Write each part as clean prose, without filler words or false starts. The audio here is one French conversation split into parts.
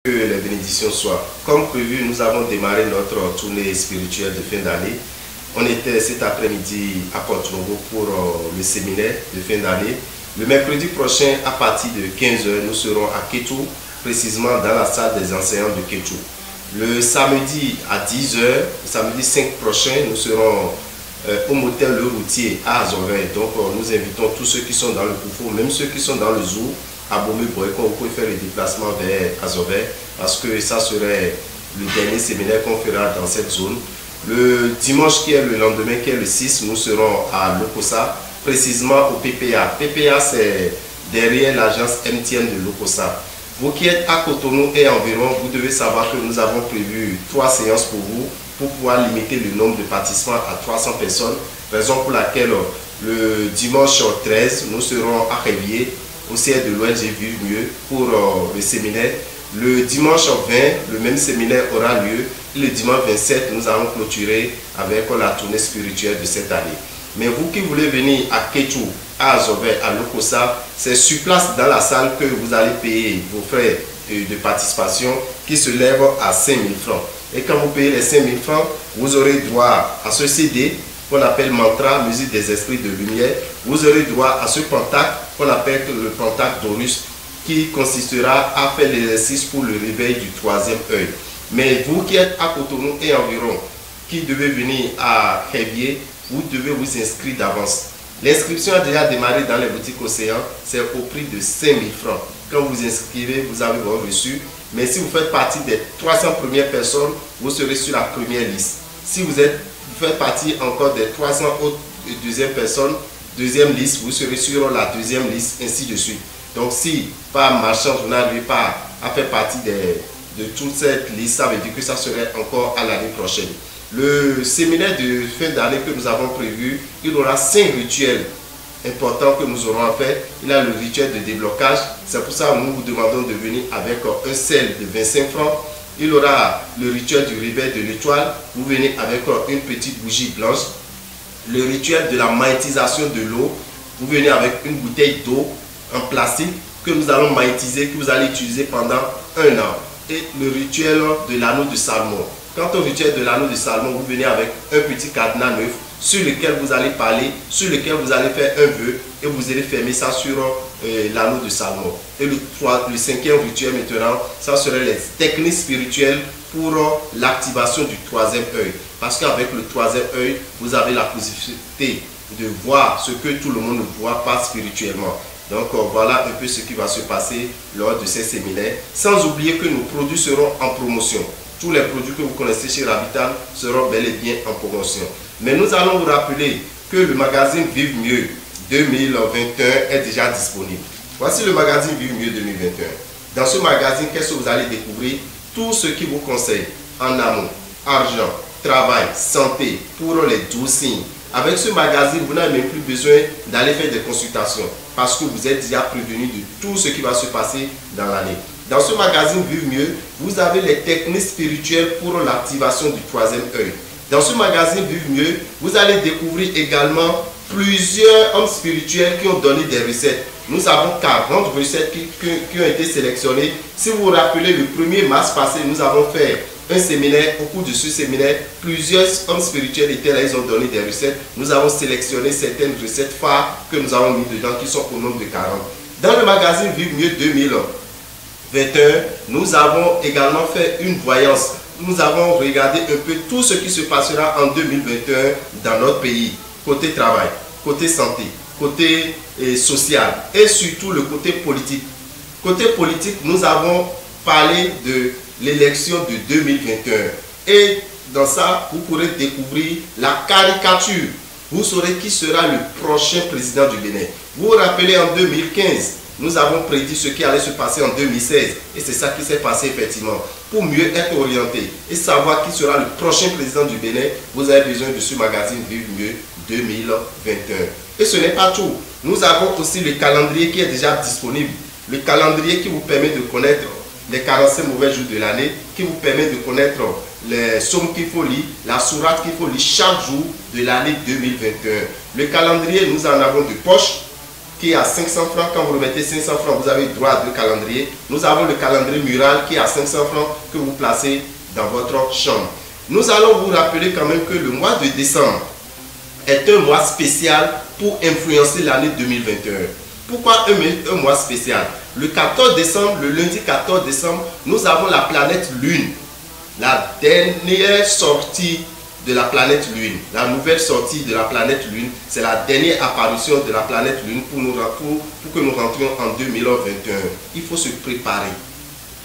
Que les bénédictions soient. Comme prévu, nous avons démarré notre tournée spirituelle de fin d'année. On était cet après-midi à Porto-Novo pour le séminaire de fin d'année. Le mercredi prochain, à partir de 15 h, nous serons à Kétou, précisément dans la salle des enseignants de Kétou. Le samedi à 10 h, le samedi 5 prochain, nous serons au motel Le Routier à Azové. Donc nous invitons tous ceux qui sont dans le Koufou, même ceux qui sont dans le zoo, à Bomé-Boyko, vous pouvez faire le déplacement vers Azové, parce que ça serait le dernier séminaire qu'on fera dans cette zone. Le dimanche qui est le lendemain, qui est le 6, nous serons à Lokossa, précisément au PPA. PPA, c'est derrière l'agence MTN de Lokossa. Vous qui êtes à Cotonou et environ, vous devez savoir que nous avons prévu 3 séances pour vous, pour pouvoir limiter le nombre de participants à 300 personnes. Raison pour laquelle le dimanche 13, nous serons à Révier, au siège de l'ONG Vive Mieux, pour le séminaire. Le dimanche 20, le même séminaire aura lieu. Et le dimanche 27, nous allons clôturer avec la tournée spirituelle de cette année. Mais vous qui voulez venir à Kétou, à Azové, à Lokossa, c'est sur place dans la salle que vous allez payer vos frais de participation qui se lèvent à 5 000 francs. Et quand vous payez les 5 000 francs, vous aurez droit à ce CD qu'on appelle Mantra, musique des esprits de lumière. Vous aurez droit à ce pentacle qu'on appelle le pentacle d'Horus, qui consistera à faire l'exercice pour le réveil du 3e œil. Mais vous qui êtes à Cotonou et environ, qui devez venir à Révier, vous devez vous inscrire d'avance. L'inscription a déjà démarré dans les boutiques Océan, c'est au prix de 5 000 francs. Quand vous inscrivez, vous avez votre reçu. Mais si vous faites partie des 300 premières personnes, vous serez sur la première liste. Si vous faites partie encore des 300 autres deuxième personnes, deuxième liste, vous serez sur la deuxième liste, ainsi de suite. Donc si par marchand, vous n'arrivez pas à faire partie de toute cette liste, ça veut dire que ça serait encore à l'année prochaine. Le séminaire de fin d'année que nous avons prévu, il aura 5 rituels importants que nous aurons à faire. Il y a le rituel de déblocage, c'est pour ça que nous vous demandons de venir avec un sel de 25 francs. Il aura le rituel du réveil de l'étoile, vous venez avec une petite bougie blanche. Le rituel de la magnétisation de l'eau, vous venez avec une bouteille d'eau en plastique que nous allons magnétiser, que vous allez utiliser pendant 1 an. Et le rituel de l'anneau de Salomon. Quant au rituel de l'anneau de Salomon, vous venez avec un petit cadenas neuf sur lequel vous allez parler, sur lequel vous allez faire un vœu et vous allez fermer ça sur l'anneau de Salomon. Et le 5e rituel maintenant, ça serait les techniques spirituelles pour l'activation du 3e œil. Parce qu'avec le 3e œil, vous avez la possibilité de voir ce que tout le monde ne voit pas spirituellement. Donc voilà un peu ce qui va se passer lors de ces séminaires. Sans oublier que nos produits seront en promotion. Tous les produits que vous connaissez chez Ravital seront bel et bien en promotion. Mais nous allons vous rappeler que le magazine Vive Mieux 2021 est déjà disponible. Voici le magazine Vive Mieux 2021. Dans ce magazine, qu'est-ce que vous allez découvrir? Tout ce qui vous conseille en amour, argent, travail, santé, pour les 12 signes. Avec ce magazine, vous n'avez même plus besoin d'aller faire des consultations parce que vous êtes déjà prévenu de tout ce qui va se passer dans l'année. Dans ce magazine Vive Mieux, vous avez les techniques spirituelles pour l'activation du 3e œil. Dans ce magazine Vive Mieux, vous allez découvrir également plusieurs hommes spirituels qui ont donné des recettes. Nous avons 40 recettes qui ont été sélectionnées. Si vous vous rappelez, le 1er mars passé, nous avons fait un séminaire. Au cours de ce séminaire, plusieurs hommes spirituels étaient là, ils ont donné des recettes. Nous avons sélectionné certaines recettes phares que nous avons mis dedans, qui sont au nombre de 40. Dans le magazine Vive Mieux 2021, nous avons également fait une voyance. Nous avons regardé un peu tout ce qui se passera en 2021 dans notre pays, côté travail, côté santé, côté social et surtout le côté politique. Côté politique, nous avons parlé de l'élection de 2021 et dans ça, vous pourrez découvrir la caricature. Vous saurez qui sera le prochain président du Bénin. Vous vous rappelez en 2015, nous avons prédit ce qui allait se passer en 2016 et c'est ça qui s'est passé effectivement. Pour mieux être orienté et savoir qui sera le prochain président du Bénin, vous avez besoin de ce magazine Vive Mieux 2021. Et ce n'est pas tout. Nous avons aussi le calendrier qui est déjà disponible. Le calendrier qui vous permet de connaître les 45 mauvais jours de l'année, qui vous permet de connaître les sommes qu'il faut lire, la sourate qu'il faut lire chaque jour de l'année 2021. Le calendrier, nous en avons de poche, qui est à 500 francs. Quand vous remettez 500 francs, vous avez droit à 2 calendriers. Nous avons le calendrier mural qui est à 500 francs que vous placez dans votre chambre. Nous allons vous rappeler quand même que le mois de décembre est un mois spécial pour influencer l'année 2021. Pourquoi un mois spécial? Le 14 décembre, le lundi 14 décembre, nous avons la planète Lune. La dernière sortie de la planète Lune, la nouvelle sortie de la planète Lune, c'est la dernière apparition de la planète Lune pour que nous rentrions en 2021. Il faut se préparer,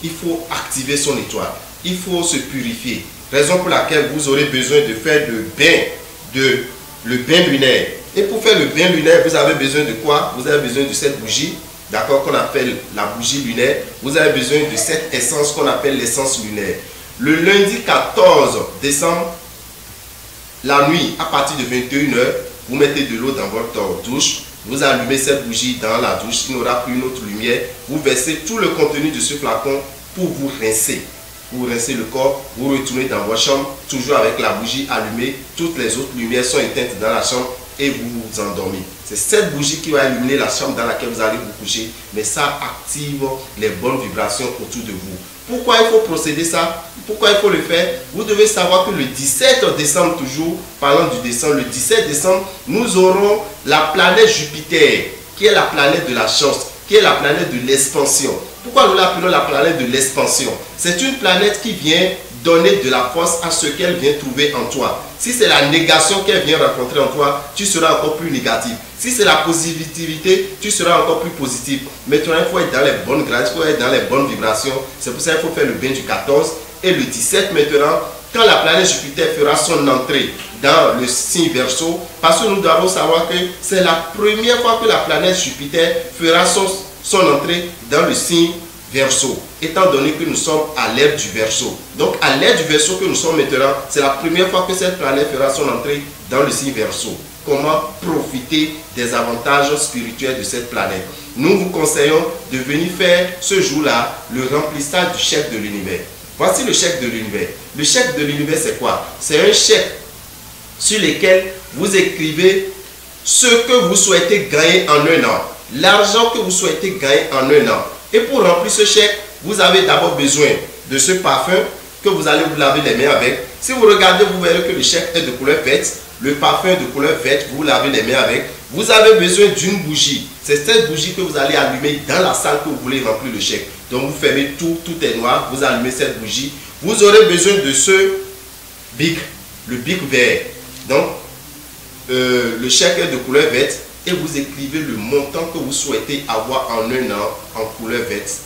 il faut activer son étoile, il faut se purifier. Raison pour laquelle vous aurez besoin de faire le bain lunaire. Et pour faire le bain lunaire, vous avez besoin de quoi? Vous avez besoin de cette bougie, d'accord, qu'on appelle la bougie lunaire. Vous avez besoin de cette essence qu'on appelle l'essence lunaire. Le lundi 14 décembre, la nuit, à partir de 21 h, vous mettez de l'eau dans votre douche, vous allumez cette bougie dans la douche, il n'y aura plus une autre lumière, vous versez tout le contenu de ce flacon pour vous rincer. Vous rincez le corps, vous retournez dans votre chambre, toujours avec la bougie allumée, toutes les autres lumières sont éteintes dans la chambre et vous vous endormez. C'est cette bougie qui va illuminer la chambre dans laquelle vous allez vous coucher, mais ça active les bonnes vibrations autour de vous. Pourquoi il faut procéder ça? Pourquoi il faut le faire? Vous devez savoir que le 17 décembre, toujours, parlant du décembre, le 17 décembre, nous aurons la planète Jupiter, qui est la planète de la chance, qui est la planète de l'expansion. Pourquoi nous l'appelons la planète de l'expansion? C'est une planète qui vient donner de la force à ce qu'elle vient trouver en toi. Si c'est la négation qu'elle vient rencontrer en toi, tu seras encore plus négatif. Si c'est la positivité, tu seras encore plus positif. Maintenant, il faut être dans les bonnes grâces, il faut être dans les bonnes vibrations. C'est pour ça qu'il faut faire le bain du 14 et le 17 maintenant, quand la planète Jupiter fera son entrée dans le signe Verseau, parce que nous devons savoir que c'est la première fois que la planète Jupiter fera son entrée dans le signe Verseau, étant donné que nous sommes à l'ère du Verseau. Donc à l'ère du Verseau que nous sommes maintenant, c'est la première fois que cette planète fera son entrée dans le signe Verseau. Comment profiter des avantages spirituels de cette planète? Nous vous conseillons de venir faire ce jour-là le remplissage du chèque de l'univers. Voici le chèque de l'univers. Le chèque de l'univers, c'est quoi? C'est un chèque sur lequel vous écrivez ce que vous souhaitez gagner en un an, l'argent que vous souhaitez gagner en un an. Et pour remplir ce chèque, vous avez d'abord besoin de ce parfum que vous allez vous laver les mains avec. Si vous regardez, vous verrez que le chèque est de couleur verte. Le parfum de couleur verte, vous lavez les mains avec. Vous avez besoin d'une bougie. C'est cette bougie que vous allez allumer dans la salle que vous voulez remplir le chèque. Donc vous fermez tout est noir, vous allumez cette bougie. Vous aurez besoin de ce bic, le bic vert. Donc le chèque est de couleur verte et vous écrivez le montant que vous souhaitez avoir en un an en couleur verte.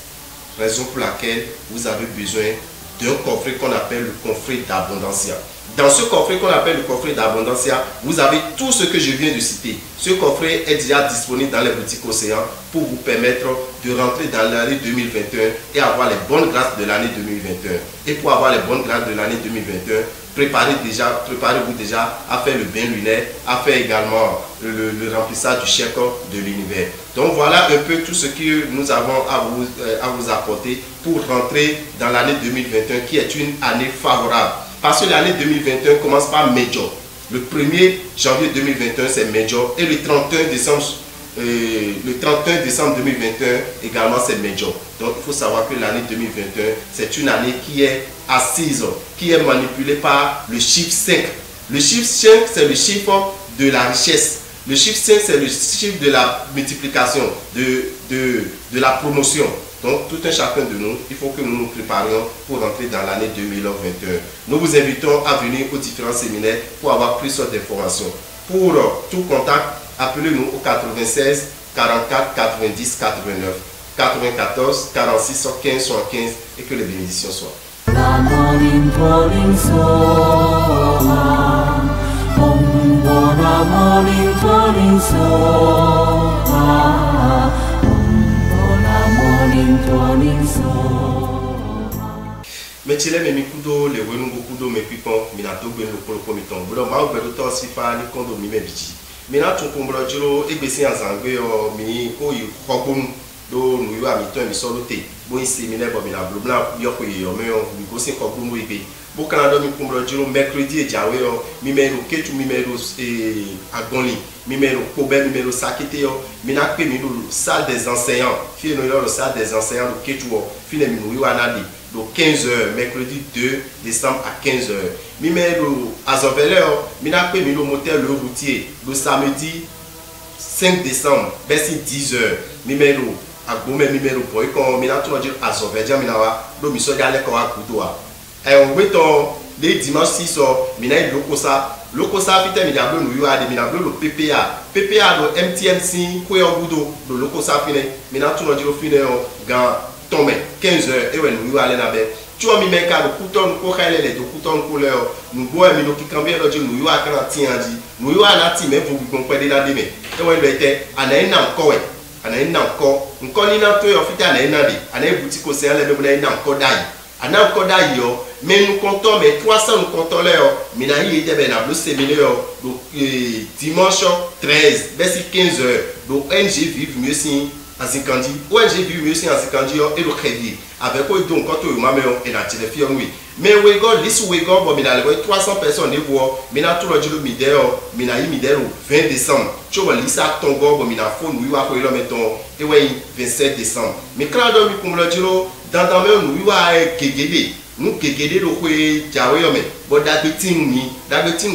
Raison pour laquelle vous avez besoin d'un coffret qu'on appelle le coffret d'Abondancia. Dans ce coffret qu'on appelle le coffret d'Abondancia, vous avez tout ce que je viens de citer. Ce coffret est déjà disponible dans les boutiques Océan pour vous permettre de rentrer dans l'année 2021 et avoir les bonnes grâces de l'année 2021. Et pour avoir les bonnes grâces de l'année 2021, préparez-vous déjà à faire le bain lunaire, à faire également le remplissage du chèque de l'univers. Donc voilà un peu tout ce que nous avons à vous apporter pour rentrer dans l'année 2021 qui est une année favorable. Parce que l'année 2021 commence par Major. Le 1er janvier 2021 c'est Major et le 31 décembre 2021 également c'est Major. Donc il faut savoir que l'année 2021 c'est une année qui est assise, qui est manipulée par le chiffre 5. Le chiffre 5 c'est le chiffre de la richesse. Le chiffre 5 c'est le chiffre de la multiplication, de la promotion. Donc tout un chacun de nous, il faut que nous nous préparions pour rentrer dans l'année 2021. Nous vous invitons à venir aux différents séminaires pour avoir plus d'informations. Pour tout contact, appelez-nous au 96 44 90 89 94 46 15 75 et que les bénédictions soient. Mechile me mikudo le wenungo kudo me pipon minato gbe no polo komiton bodo ma ogbe to sifa ni kondo mi me biji mina tun kumbro jiro egbesi azangbe o mi ko yi kogbon do nu yo ami ton mi solo te bo isi mi lebo mi na blobla yo ko yo me o mi go sin kogbon mo ibe Bo Canada mi kumbro jiro mercredi e jawe yo mimero ketu mimero agonli mimero kobe mimero sakete yo minakpe mi salle des enseignants fi no yo salle des enseignants do ketu wo fi le mi wi anadi do 15h mercredi 2 décembre à 15h mimero azovele yo minakpe mi lo motel le routier do samedi 5 décembre besi 10h mimero agbome mimero boy ko minato no jiro azovele minawa do mi so jale ko akudoa on met les dimanches 6 mina lokosa fite mi diablo no yo ade mi diablo lo PPA do MTNC ko yo gudo do lokosa fine mina tu no jiro fine o gan tombe 15h e we no yo ale na be tu o mi meka do kuton ko khale le do kuton ko le o no bo mi no ki kambe do jiro no yo akana ti anji no yo ana ti me fu gon pe de na de me e we do ete ana ina nko we ana ina nko ni na to yo fite ana ina de ana e boutique o se ale be na ina nko dai ana nko dai yo mais nous comptons, mais 300 nous comptons là, mais là il était bien le séminaire donc dimanche 13, vers 15h, donc NG vive mieux si en Zikandi, ONG vive mieux si en Zikandi et le crédit avec quoi donc quand tu m'as mis et la téléphone oui, mais we go list we go bon mais là 300 personnes les voix, mais là tout le jour midi mais là il midi au 20 décembre, tu vois liste à ton go bon mais là faut nous va quoi là mettons et ouais 27 décembre, mais quand on dit comme le jour dans nous va kegede nous kegede lo kwe jawe yo me bo dagbe tin ni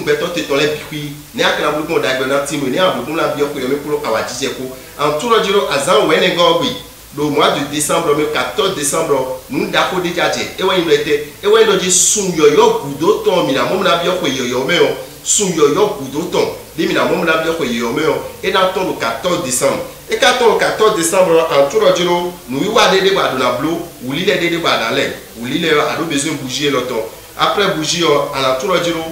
beto te tole bikwi ne akra bu ko dagbe na tin ni abu la bi ko yo me ko awajije ko en tout le jiro azan wene gogbi le mois de décembre le 14 décembre nous dako de jaje e wen lete e wen do ji sun yo gudo ton mi na mo na bi ko yo me o sun yo gudo ton de mi na mo na bi ko yo me o et dans ton le 14 décembre et quand on 14 décembre en tout le jour nous y va des ba na blo ou li des ba dans l'air ou li le a besoin bougie le temps après bougie à la tout le jour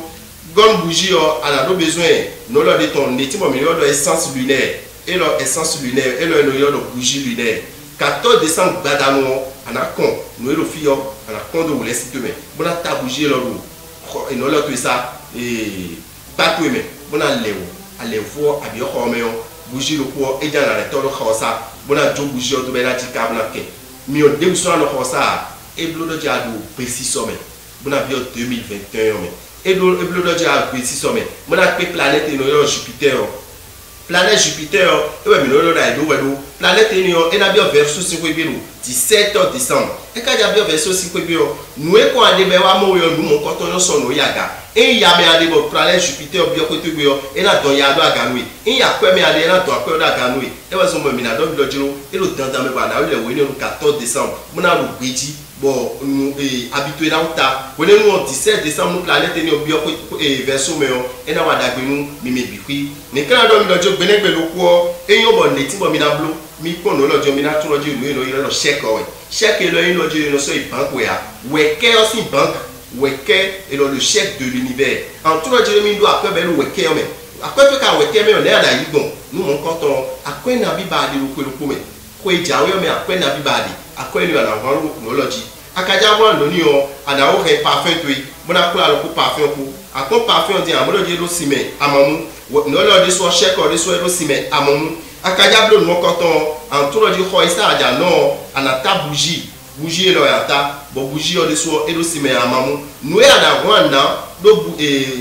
gon bougie à la besoin no le de ton neti mo million de essence lunaire et leur essence lunaire et leur million de bougie lunaire 14 décembre badano ana kon nous le fio ana kon de laisser demain bon ta bougie le et no le tout ça et pas tout mais bon aller voir à bien xomeyo bougie le quoi et dans la tolo khosa bona jo bougie to be la ti kabla ke mi o de so no khosa e blodo jadu précis sommet bona bio 2021 mais e blodo jadu précis sommet bona pe planète no yo Jupiter planète Jupiter e we mi no da do we do planète no e na bio verso 5 biru 17 décembre e ka ja bio verso 5 biru nu e ko ade be wa mo yo nu mo ko to no so no yaga et ya me ade bo planète Jupiter bio ko tugo yo e na don ya do aganui e ya kwa me ade na do akwa do aganui e wa so mo mi na do bi jiro e lo dan me ba na le we ni le 14 décembre mo na lo gbeji bon habitué na uta we ni no 17 décembre planète ni bio ko verso me yo e na wa dagbe nu mi me bikwi ni kan do mi do jo gbe lo ko e yo bo neti bo mi na blo mi ko no lo jo mi na tun lo jo nu no yo lo check o check lo yin lo jo no so i bank we ya we ke o si bank weke et le chef de l'univers en tout le Jérémie doit après ben weke mais après tout ka weke mais on est à yigon nous mon canton après na bibadi lo ko me ko jawe mais après na bibadi après lui ala wan technology akaja wan lo ni o ana o he parfait oui bona ko ala ko parfait ko akon parfait on dit amodo je lo sime amamu no lo de so check o de so lo sime amamu akaja blo mon canton en tout le di ko isa aja no ana ta bougie lo yata bo bougie o de so e lo sime amamu no e ana wana do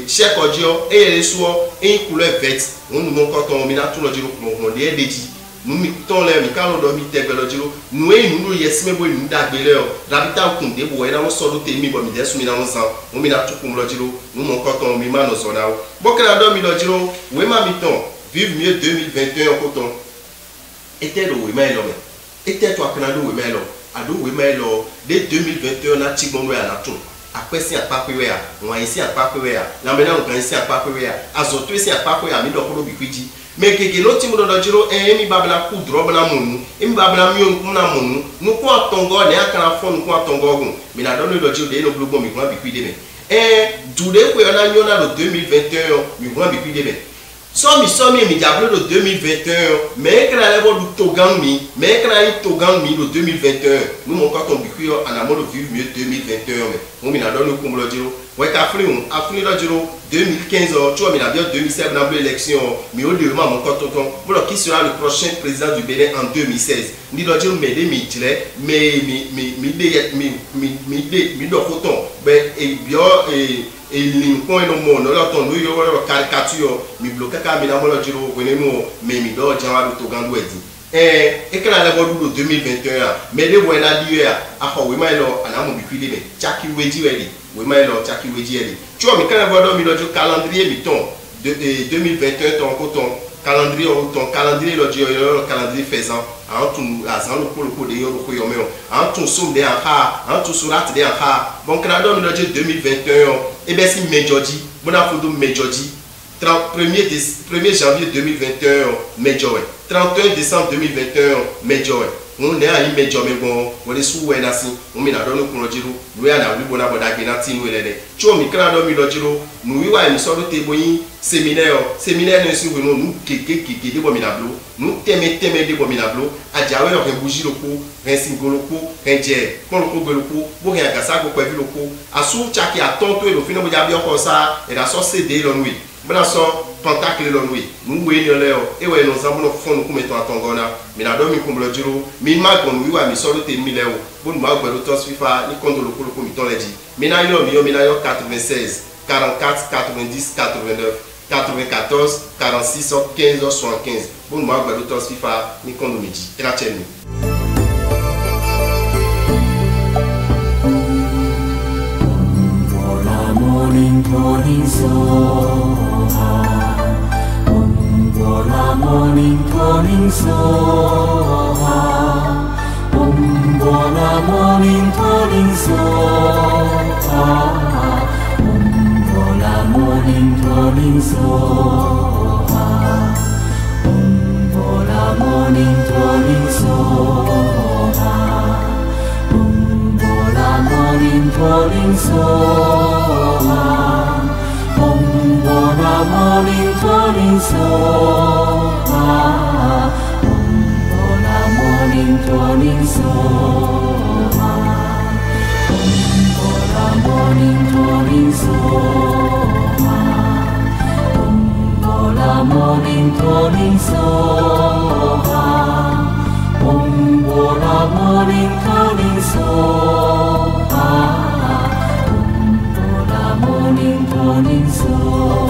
check o dio e le so e couleur verte on mon canton mi na tout le di ko de deji nous mettons les mécanos dormi tebelo jiro nous et nous yesime bo nous dagbele o rabita kunde bo era no so do temi bo mi desu mi na no san o mi na tukum lo jiro nous mon coton mi ma no so na o bo kra dormi lo jiro we ma miton vive mieux 2021 coton était do we ma lo me était to akana do we ma lo ado we ma lo de 2021 na chigbon we na tun apesi apapewe a won isi apapewe a na me na nkan isi apapewe a azoto isi apapewe a mi do ko do bikwiji mekeke no timu do jiro emi babla ku drobe na munu emi babla mi on na munu nu ko atongo ne akara fo nu ko atongo ogun mi na do do jiro de no globo mi kwa bikwide me dude ko na nyona do 2021 mi kwa bikwide me Somi mi diable de 2021 mais que la lèvre du Togan mi mais que la Togan mi le 2021 nous mon quand on bicuit en amont de vivre mieux 2021 mais on mi na donne comme le dire ouais qu'Afrique le dire 2015 tu vois mi na bien 2016 on a eu l'élection mais au deuxièmement mon quand tonton voilà qui sera le prochain président du Bénin en 2016 ni le dire mais des mi do photon ben et bien et l'incon et le monde là ton nous yo caricature mi bloquer ka mi na mo lo jiro veneno mais mi do jawa do Togan do edi et que la lèvre du 2021 mais de voilà dire a ko we mai lo ana mo bi kwile me chaki weji wedi we mai lo chaki weji wedi tu vois mi quand la voix mi lo calendrier mi ton de 2021 ton coton calendrier ton calendrier lo jiro le calendrier faisant en tout azan le ko de yo ko yo me en tout somme de en ha en tout surat de en ha bon canada mi lo 2021 et bien si Medjodi bon a photo Medjodi 1er janvier 2021 Medjodi 31 décembre 2021 Medjodi on est à Medjodi mais bon on est sous ouais nasi on me na donne ko lo jiro we na wi bona boda gena tin we lele tu mi canada mi lo jiro nous wi wa mi so do te boyin séminaire ne si we no nous keke de bo mi na blo nous teme de bo mi na blo ajawe lo ke bougie loko ren singoloko ren je kon loko goloko bo ren agasa ko kwevi loko asu chaki atonto e lo fino bo ja bi oko sa e da so cd lo nui bana so pentacle lo nui nous we ni leo e we no zambo no fon ko meto atongona mi na do mi kumblo jiro mi ma kon wi wa mi so do te mi leo bo ma gbe lo tos fifa ni kondo loko mi ton leji mi na yo 96 44 90 89 94 46 15 75 bon moi gbe lo tos fifa ni kondo meji e la cheni morning soha la morning soha la morning soha la morning soha la morning soha la morning soha la morning soha la morning soha la morning soha la morning soha la morning soha la morning soha